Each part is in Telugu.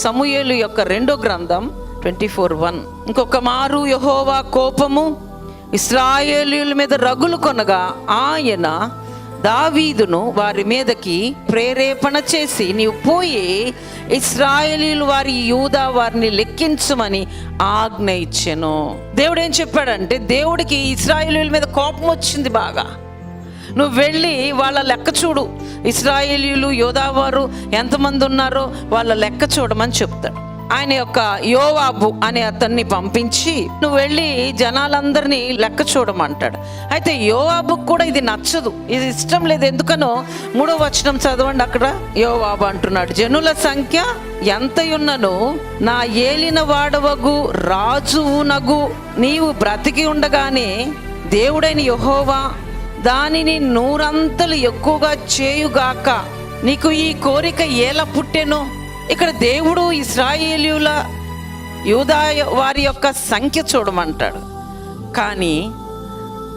సమూయేలు యొక్క 2వ గ్రంథం 24:1. ఇంకొక మారు యెహోవా కోపము ఇశ్రాయేలీయుల మీద రగులు కొనగా ఆయన దావీదును వారి మీదకి ప్రేరేపణ చేసి, నీవు పోయి ఇశ్రాయేలీయులు వారి యూదా వారిని లెక్కించమని ఆజ్ఞ ఇచ్చెను. దేవుడు ఏం చెప్పాడంటే, దేవుడికి ఇశ్రాయేలీయుల మీద కోపం వచ్చింది బాగా. నువ్వు వెళ్ళి వాళ్ళ లెక్క చూడు, ఇశ్రాయేలీయులు యోదావారు ఎంతమంది ఉన్నారో వాళ్ళ లెక్క చూడమని చెప్తాడు. ఆయన యొక్క యోవాబు అనే అతన్ని పంపించి నువ్వు వెళ్ళి జనాలందరినీ లెక్క చూడమంటాడు. అయితే యోవాబుకు కూడా ఇది నచ్చదు, ఇది ఇష్టం లేదు. ఎందుకనో 3వ వచనం చదవండి. అక్కడ యోవాబు అంటున్నాడు, జనుల సంఖ్య ఎంతయున్నను నా ఏలిన వాడవగు రాజునగు నీవు బ్రతికి ఉండగానే దేవుడైన యెహోవా దానిని 100 అంతలు ఎక్కువగా చేయుగాక, నీకు ఈ కోరిక ఎలా పుట్టెను? ఇక్కడ దేవుడు ఇశ్రాయేలీయుల యూదా వారి యొక్క సంఖ్య చూడమంటాడు. కానీ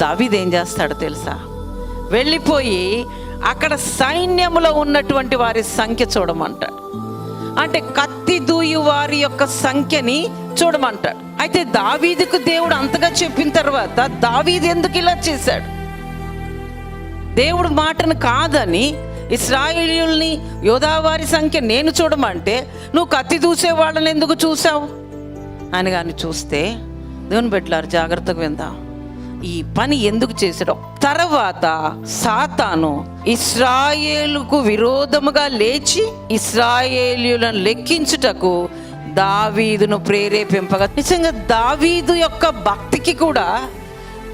దావీదు ఏం చేస్తాడు తెలుసా? వెళ్ళిపోయి అక్కడ సైన్యములో ఉన్నటువంటి వారి సంఖ్య చూడమంటాడు. అంటే కత్తి దూయు వారి యొక్క సంఖ్యని చూడమంటాడు. అయితే దావీదుకు దేవుడు అంతగా చెప్పిన తర్వాత దావీదు ఎందుకు ఇలా చేశాడు? దేవుడు మాటను కాదని ఇశ్రాయేలీయుల్ని యోదావారి సంఖ్య నేను చూడమంటే నువ్వు కత్తి దూసే వాళ్ళని ఎందుకు చూసావు అని కానీ చూస్తే, దేవుని బిడ్డలారా జాగ్రత్తగా విందాం, ఈ పని ఎందుకు చేశాడు. తర్వాత సాతాను ఇశ్రాయేలుకు విరోధముగా లేచి ఇశ్రాయేలీయులను లెక్కించుటకు దావీదును ప్రేరేపింపగా, నిజంగా దావీదు యొక్క భక్తికి కూడా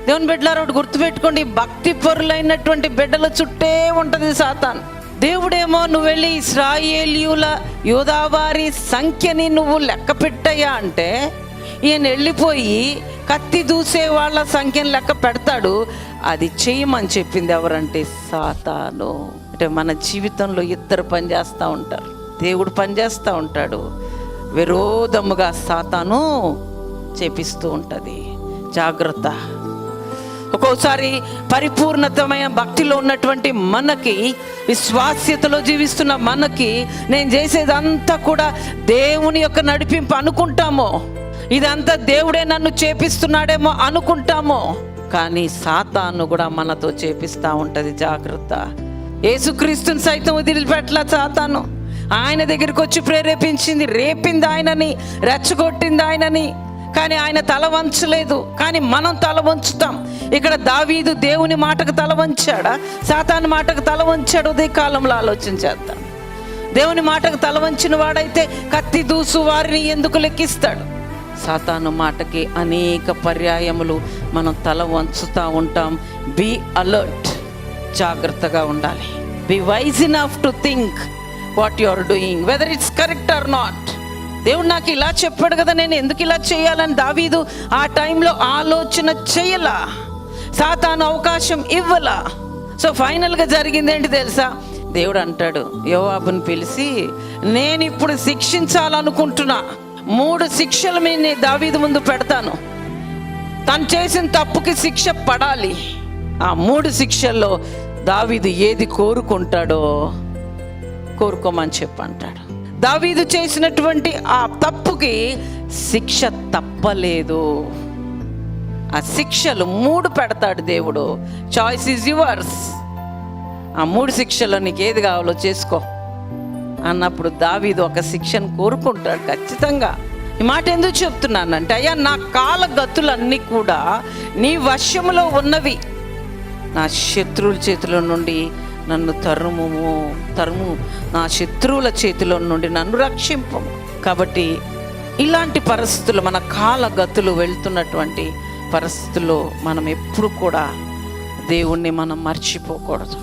దేవుని బిడ్డలారా ఒకటి గుర్తుపెట్టుకోండి, భక్తి పరులైనటువంటి బిడ్డల చుట్టే ఉంటుంది సాతాను. దేవుడేమో నువ్వు వెళ్ళి ఇశ్రాయేలీయుల యోదావారి సంఖ్యని నువ్వు లెక్క పెట్టయ్యా అంటే, ఈయన వెళ్ళిపోయి కత్తి దూసే వాళ్ళ సంఖ్యను లెక్క పెడతాడు. అది చేయమని చెప్పింది ఎవరంటే సాతాను. అంటే మన జీవితంలో ఇద్దరు పనిచేస్తూ ఉంటారు. దేవుడు పనిచేస్తూ ఉంటాడు, విరోధముగా సాతాను చేపిస్తూ ఉంటుంది. జాగ్రత్త. ఒక్కోసారి పరిపూర్ణతమైన భక్తిలో ఉన్నటువంటి మనకి, విశ్వాస్యతలో జీవిస్తున్న మనకి, నేను చేసేదంతా కూడా దేవుని యొక్క నడిపింపు అనుకుంటామో, ఇదంతా దేవుడే నన్ను చేపిస్తున్నాడేమో అనుకుంటామో, కానీ సాతాను కూడా మనతో చేపిస్తూ ఉంటుంది. జాగ్రత్త. యేసుక్రీస్తుని సైతం వదిలిపెట్టలా సాతాను. ఆయన దగ్గరికి వచ్చి ప్రేరేపించింది, రేపింది ఆయనని, రెచ్చగొట్టింది ఆయనని. కానీ ఆయన తల వంచలేదు. కానీ మనం తల వంచుతాం. ఇక్కడ దావీదు దేవుని మాటకు తల వంచాడా, సాతాను మాటకు తల వంచాడు? ఉదయ కాలంలో ఆలోచన చేద్దాం. దేవుని మాటకు తల వంచిన వాడైతే కత్తి దూసు వారిని ఎందుకు లెక్కిస్తాడు? సాతాను మాటకి అనేక పర్యాయములు మనం తల వంచుతూ ఉంటాం. బీ అలర్ట్, జాగ్రత్తగా ఉండాలి. Be wise enough to think what you are doing, whether it's correct or not. దేవుడు నాకు ఇలా చెప్పాడు కదా, నేను ఎందుకు ఇలా చేయాలని దావీదు ఆ టైంలో ఆలోచన చేయలా, సాతాను అవకాశం ఇవ్వలా. సో ఫైనల్గా జరిగింది ఏంటి తెలుసా? దేవుడు అంటాడు యోవాబుని పిలిచి, నేను ఇప్పుడు శిక్షించాలనుకుంటున్నా, 3 శిక్షలు నేను దావీదు ముందు పెడతాను. తను చేసిన తప్పుకి శిక్ష పడాలి. ఆ 3 శిక్షల్లో దావీదు ఏది కోరుకుంటాడో కోరుకోమని చెప్పంటాడు. దావీదు చేసినటువంటి ఆ తప్పుకి శిక్ష తప్పలేదు. ఆ శిక్షలు 3 పెడతాడు దేవుడు. Choice is yours. ఆ 3 శిక్షలో నీకు ఏది కావాలో చేసుకో అన్నప్పుడు దావీదు ఒక శిక్షను కోరుకుంటాడు ఖచ్చితంగా. ఈ మాట ఎందుకు చెప్తున్నానంటే, అయ్యా నా కాల గతులన్నీ కూడా నీ వశములో ఉన్నవి, నా శత్రువుల చేతిలో నుండి నన్ను తరుము, నా శత్రువుల చేతిలో నుండి నన్ను రక్షింపము. కాబట్టి ఇలాంటి పరిస్థితులు, మన కాల గతులు వెళ్తున్నటువంటి పరిస్థితుల్లో మనం ఎప్పుడు కూడా దేవుణ్ణి మనం మర్చిపోకూడదు.